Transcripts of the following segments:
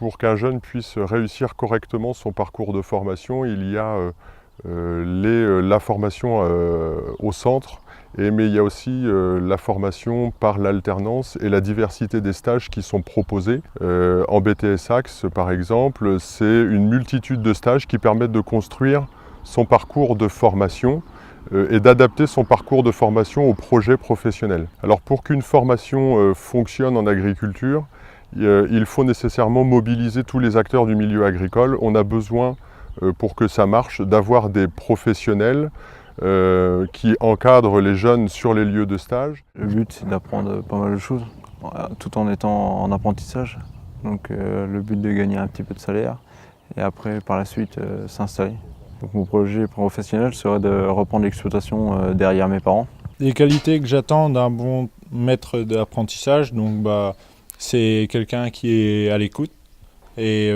Pour qu'un jeune puisse réussir correctement son parcours de formation, il y a la formation au centre, mais il y a aussi la formation par l'alternance et la diversité des stages qui sont proposés. En BTS Axe, par exemple, c'est une multitude de stages qui permettent de construire son parcours de formation et d'adapter son parcours de formation au projet professionnel. Alors pour qu'une formation fonctionne en agriculture, il faut nécessairement mobiliser tous les acteurs du milieu agricole. On a besoin, pour que ça marche, d'avoir des professionnels qui encadrent les jeunes sur les lieux de stage. Le but, c'est d'apprendre pas mal de choses, tout en étant en apprentissage. Donc le but de gagner un petit peu de salaire et après, par la suite, s'installer. Donc mon projet professionnel serait de reprendre l'exploitation derrière mes parents. Les qualités que j'attends d'un bon maître d'apprentissage, c'est quelqu'un qui est à l'écoute et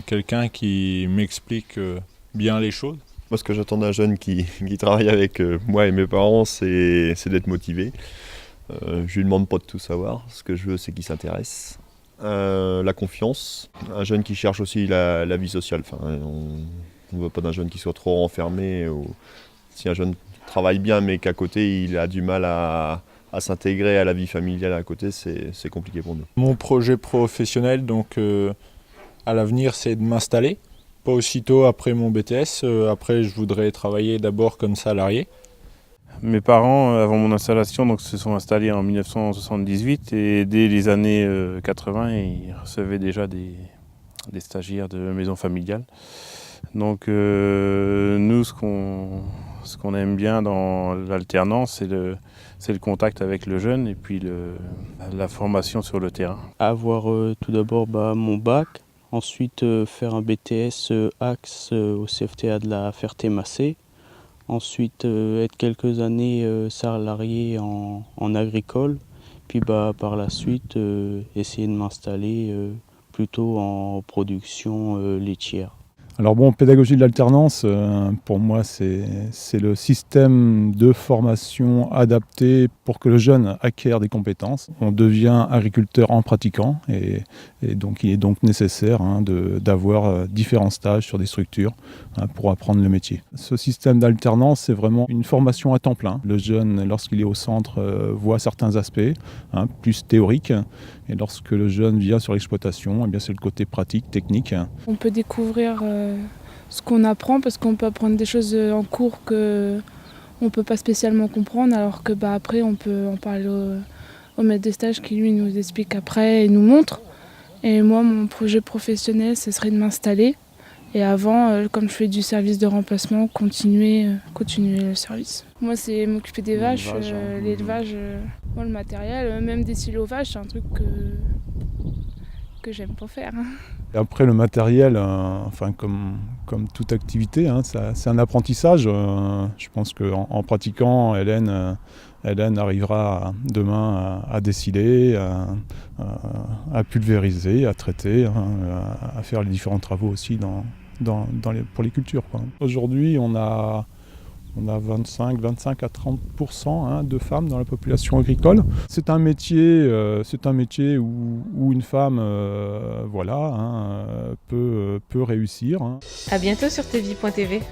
quelqu'un qui m'explique bien les choses. Moi, ce que j'attends d'un jeune qui travaille avec moi et mes parents, c'est d'être motivé. Je lui demande pas de tout savoir. Ce que je veux, c'est qu'il s'intéresse. La confiance. Un jeune qui cherche aussi la vie sociale. Enfin, on ne veut pas d'un jeune qui soit trop renfermé. Si un jeune travaille bien, mais qu'à côté, il a du mal à s'intégrer à la vie familiale à côté, c'est compliqué pour nous. Mon projet professionnel, à l'avenir, c'est de m'installer. Pas aussitôt après mon BTS, après je voudrais travailler d'abord comme salarié. Mes parents, avant mon installation, se sont installés en 1978 et dès les années 80, ils recevaient déjà des stagiaires de maison familiale. Donc nous, ce qu'on aime bien dans l'alternance, c'est le contact avec le jeune et puis la formation sur le terrain. Avoir tout d'abord mon bac. Ensuite, faire un BTS Axe au CFTA de la Ferté-Massé. Ensuite, être quelques années salarié en agricole. Puis par la suite, essayer de m'installer plutôt en production laitière. Alors pédagogie de l'alternance, pour moi, c'est le système de formation adapté pour que le jeune acquiert des compétences. On devient agriculteur en pratiquant et donc il est donc nécessaire d'avoir différents stages sur des structures pour apprendre le métier. Ce système d'alternance, c'est vraiment une formation à temps plein. Le jeune, lorsqu'il est au centre, voit certains aspects plus théoriques. Et lorsque le jeune vient sur l'exploitation, c'est le côté pratique, technique. On peut découvrir ce qu'on apprend parce qu'on peut apprendre des choses en cours qu'on ne peut pas spécialement comprendre, alors que après on peut en parler au maître de stage qui lui nous explique après et nous montre. Et moi, mon projet professionnel, ce serait de m'installer. Et avant, comme je fais du service de remplacement, continuer le service. Moi, c'est m'occuper des vaches, l'élevage, le matériel, même des silos vaches, c'est un truc que j'aime pas faire. Et après, le matériel, comme toute activité, c'est un apprentissage. Je pense qu'en pratiquant, Hélène arrivera demain à déciler, à pulvériser, à traiter, à faire les différents travaux aussi pour les cultures. Aujourd'hui, on a 25 à 30% de femmes dans la population agricole. C'est un métier où une femme peut réussir. À bientôt sur tvie.tv.